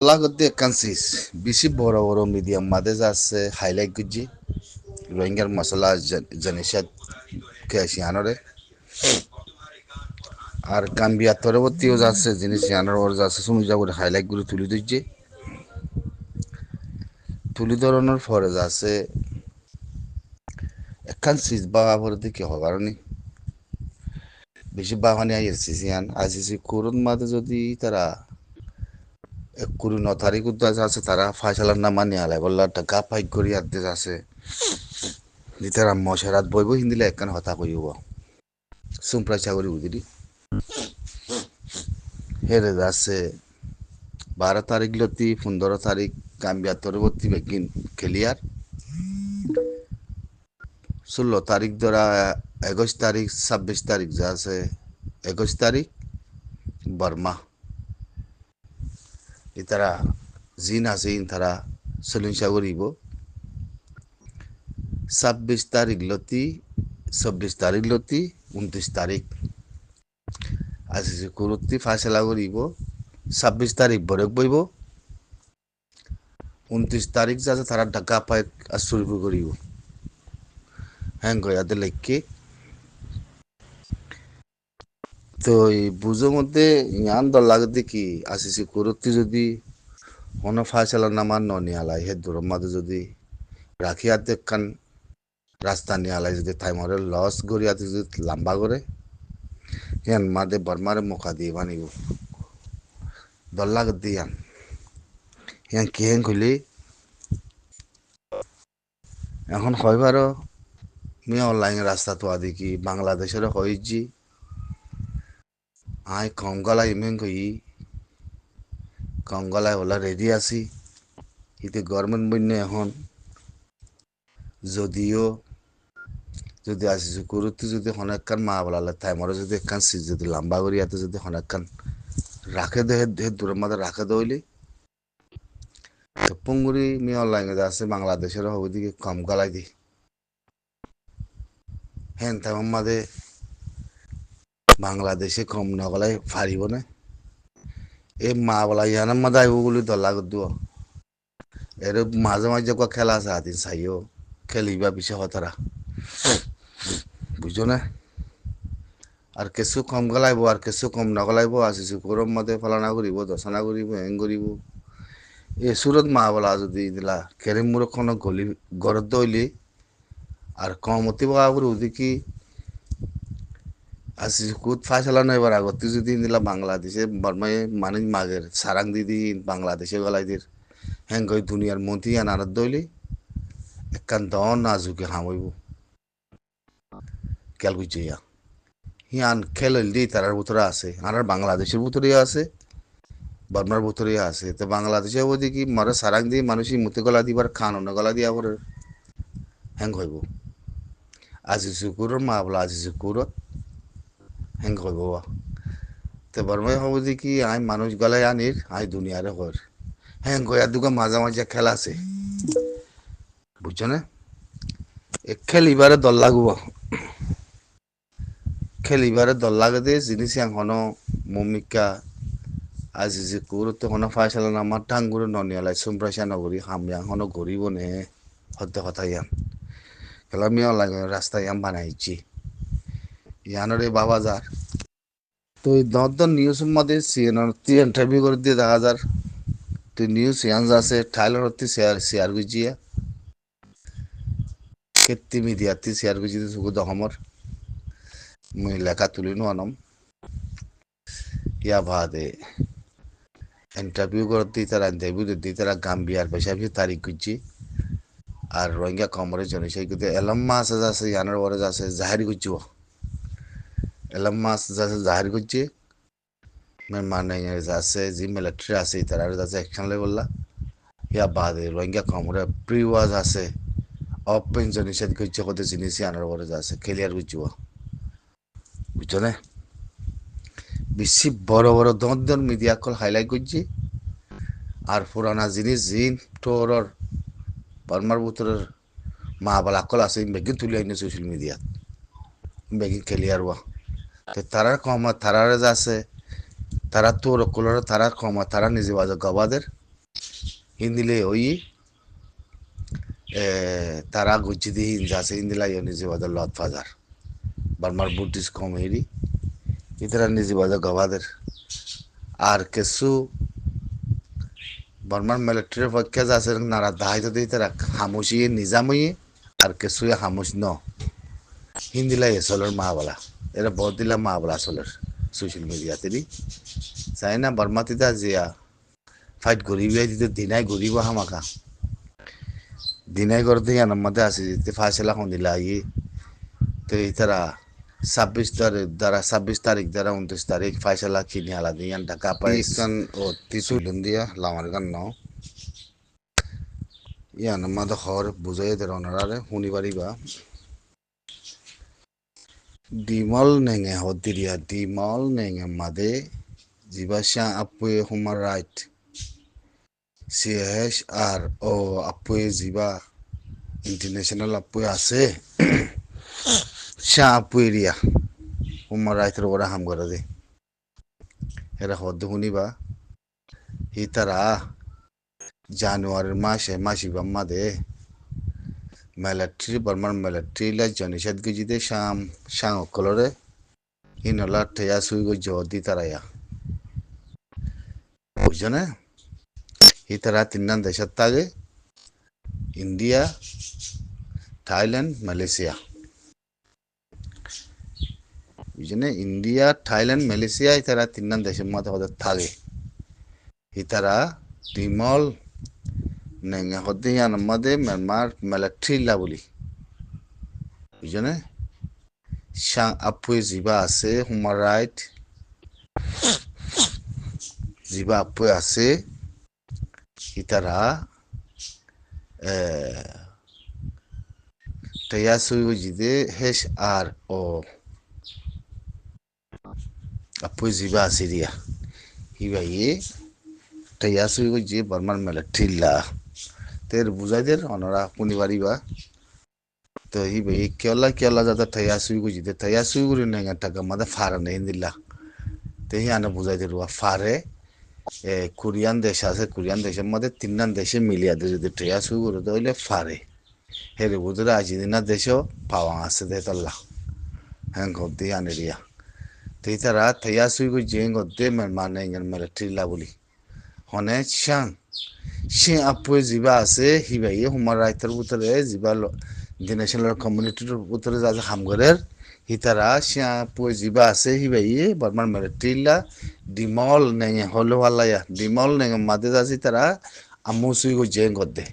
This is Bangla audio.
Lagode kansis bisi boro boro medium made আছে highlight গুজি রোহিঙ্গার মশলা জানিসাত কেছি আনরে আর গাম্বিয়া পরবর্তীও যাচ্ছে জিনিস আনার ওর যাচ্ছে সমুজা করে হাইলাইট গুলো তুলে দিচ্ছে তুলি ধরানোর পরে যাচ্ছে একখান সিজ বা পরে কি হবার নি বেশি বাহানি আইসিসি আন আইসিসি করুন মাঝে যদি তারা 29 তারিখ আছে তারা ফাইসালার নামা নিয়ে আলাই বললা টাকা ফাইক করি আনতে আছে তারা মশারাত বইব হিন্দিলে একখান হতা কইব সুমপ্রাই চাকরি উদিরি হেরে যাচ্ছে 12 তারিখ লতি 15 তারিখ গাম্বিয়া পরবর্তী বেগিন ক্লিয়ার 16 তারিখ ধরা 21 তারিখ 26 তারিখ যা আছে 21 তারিখ বর্মা ইতারা জিন আছে তারা সলিংসা করিব 26 তারিখ লতি 24 তারিখ লতি 29 তারিখ আজি কুরুত্তি ফাইসলা করিব 26 তারিখ বরক বইব 29 তারিখ যাতে তারা ঢাকা পায় আর শুরু করিব হ্যাঁ গয়াতে লেখকে তো এই বুঝোর মধ্যে ইয়ান দল লাগে দেখি আসিসি কুরুত্তি যদি হন ফাইসলা নামান ননিয়ালাই হে দূর মাঝে যদি রাখি আতে কান রাস্তা নিয়ালাই যদি থাইমরে লস গড়িয়াতে যদি লম্বা করে হিয়ান মাদে বর্মারে মুখা দিয়ে বানিব দল লাগে দিয়ান হিয়ান কেহেন খুলি এখন হয়বারও আমি অনলাইন রাস্তা তো আদি কি বাংলাদেশের হয়েছি আই কম গলায় ইমেন কই কম গলায় ওলা রেডি আছি ইতে গভর্নমেন্ট বন্য এখন যদিও যদি আসিছে কুরুত্তি যদি হনেকান মা বলালে টাইমরে যদি একখান সিট যদি লম্বা করি ইয়াতে যদি হনেকান রাখে দে হে দূরের মাঝে রাখে দইলি তো পুঙ্গুরি মি অনলাইনে আছে বাংলাদেশের হবে দিকে কম গলায় দি হ্যাঁ তেমন মাঝে বাংলাদেশে কম নগলায় ফারিব না এ মা বলা ইয়ানার মাঝে আইব বলে দল্লা করে দিব এর মাঝে মাঝে খেলা আছে হাতিন চাইও খেলিবা পিছে হতারা বুঝো না আর কিছু কম গলাইব আর কিছু কম নগলাইব আসিছে গরম মধ্যে ফালানা করিব দশনা করিব হেং করিব এ সুরত মা বলা যদি দিলা কেরিম মুরক্ষণ গলি গরত দইলি আর কমতি বলা করে দেখি আসিছে কুদ ফাইসালা এবার আগতে যদি দিলা বাংলাদেশে বর্মায় মানুষ মাগের সারাং দিদি বাংলাদেশে গলাই দির হেং কই দুনিয়ার মন্ত্রী আনারত দইলি একখান দন নাজুকে হামইব খেয়াল করছে ইয়া হিয়ান খেলল দি তারার ভিতরে আছে আর বাংলাদেশের ভিতরে আছে বর্মার ভিতরে আছে তো বাংলাদেশে ওদি কি মারা সারাং দিয়ে মানুষই মুতে গলা দিবার খান অন্য গলা দিয়া করে হ্যাং হইব আজি শুকুরের মা বলা আজি শুকুরত হ্যাং হইব তো বর্মাই হব যে কি আই মানুষ গলায় আনির আই দুনিয়ারে হর হ্যাং গয়া দুগা মাঝে মাঝে খেলা আছে বুঝছো না এ খেলিবারে দল লাগব খেলিবারে দল লাগে দে জিনিস হনো মমিকা আজি যে কুরুত্ব হনো ফাইসালা নামার টাঙ্গুরে ননিয়ালাই সুমপ্রাসা নগরী হামিয়াং হনো গরিব নে হদ্দ কথা ইয়ান খেলামি অনলাইন রাস্তা ইয়ান বানাইছি ইয়ানরে বাবা যার তো এই দর নিউজ মধ্যে সিএনএন ইন্টারভিউ করে দিয়ে দেখা যার তুই নিউজ ইয়ান আছে ঠাইলার হতে শেয়ার গুজিয়া কেত্তি মিডিয়াতে শেয়ার গুজি সুগু দহমর মুই লেখা তুলিনো আনম ইয়া বাদে ইন্টারভিউ করতে তারা ইন্টারভিউ দিতে তারা গাম্বিয়ার পেশা তারিখ গুজি আর রোহিঙ্গা কমরে জনি সেই কিন্তু এলম মাস আছে ইয়ানোর ওরে আছে জাহারি গুজি এলম মাস আছে জাহারি গুজি মানে আছে যে মিলিটারি আছে তারা আছে অ্যাকশন লেভেল ইয়া বাদে রোহিঙ্গা কমরে প্রি ওয়াজ আছে অপেন জনি সাথে গুজি কত জিনিস ইয়ানোর ওরে আছে ক্লিয়ার গুজি বুঝছো না বেশি বড় বড় দন মিডিয়া কল হাইলাইট করছি আর পুরানা জিনিস জিন তোর বর্মার ভিতরের মা বালা কল আছে বেগিন তুলি আইনে সোশ্যাল মিডিয়াত বেগিন ক্লিয়ার হওয়া তো তারার কম তারার আছে তারা তোর কলর তারার কম তারা নিজে বাজে গবাদের Hindile oi tara gujidi hinjase hindila yoni jibada lot fazar barmar Buddhist comedy itara ni jibada gavader আর কিছু বর্মার মিলিটারি পক্ষে আছে নারা দাহাই তো দিতে রাখ হামুসি নিজামই আর কিছু হামুস ন হিন্দিলা এসলের মা বলা এরা বহুত দিলা মা বলা আসলের সোশ্যাল মিডিয়াতে চাই না বর্মাতিতা জিয়া ফাইট গরিব দিতে দিনাই গরিব হামাকা দিনাই করতে ইয়ানোর মধ্যে আসি দিতে ফাইসলা দিলা ই তো ইতারা 26 তারিখ দ্বারা 29 তারিখ ফাইসলা কিনে আলাদা ইয়ান ঢাকা পাকিস্তান ও তিসুলন দিয়া লামার গান নাও ইয়ানোর মধ্যে হর বুঝাই দের অনারারে শুনিবারিবা ডিমল নেঙে হদিরিয়া ডিমল নেঙে মাদে জিবাসা আপুয়ে হুমার রাইট সিএস আর ও আপুয়ে জিবা ইন্টারন্যাশনাল আপুয়ে আছে শাহ আপুয়ে রিয়া হুমার রাইটের ওরা হাম করে দে এরা হদ্দ শুনিবা হিতারা জানুয়ারির মাসিবা মাদে মিলিটারি বর্মার মিলিটারি লা জনিসাদ গজিদে শাং অকলরে হিনলা ঠেয়া সুই গো জদি তারায়া বুঝনে হিতারা তিননান দেশত তাগে ইন্ডিয়া থাইল্যান্ড মালয়েশিয়া বুঝনে ইন্ডিয়া থাইল্যান্ড মালয়েশিয়া ইতারা তিননান দেশের মধ্যে হতে থাকে ইতারা টিমল নেঙে হতে ইয়ানোর মধ্যে মিয়ানমার মিলিটারি লা বলি বুঝনে শাং আপুয়ে জিবা আছে হুমার রাইট জিবা আপুয়ে আছে ইতারা টেয়া সুই জিদে হেস আর ও আপুয়ে জিবা আছে রিয়া হিবাইয়ে টেয়া সুই যে বর্মার মিলিটারি লা তের বুঝাইদের অনরা শুনিবারিবা তো হিবাই কেলা যাতে টেয়া সুই জিদে টেয়া সুই করে নেঙে টাকা মাদে ফারানে হিন্দিল্লা তো হিয়ানে বুঝাইদের ফারে কোরিয়ান দেশ আছে কোরিয়ান দেশের মধ্যে তিননান দেশে মিলিয়াতে যদি টেয়া শুরু করে হইলে ফারে হেরে বুঝলে আজিদিনা দেশেও পাওয়া আছে দে তল্লা হ্যাঁ গদ্দি আনেরিয়া তো তারা টেয়া শুরু করে যে গদ্দে মানে মিলিটারি লা বলি হনে চাং সে আপুয়ে জিবা আছে হিবাই হুমার রাইতের ভিতরে জিবা ইন্টারন্যাশনাল কমিউনিটির ভিতরে যা হামগরের হিতারা সে আপুয়ে জিবা আছে হিবাই বর্মার মিলিটারি লা ডিমল নেঙে হলো হালায়া ডিমল নেঙে মাদে যাচ্ছি তারা আমু সুই গো জেং গদ্দে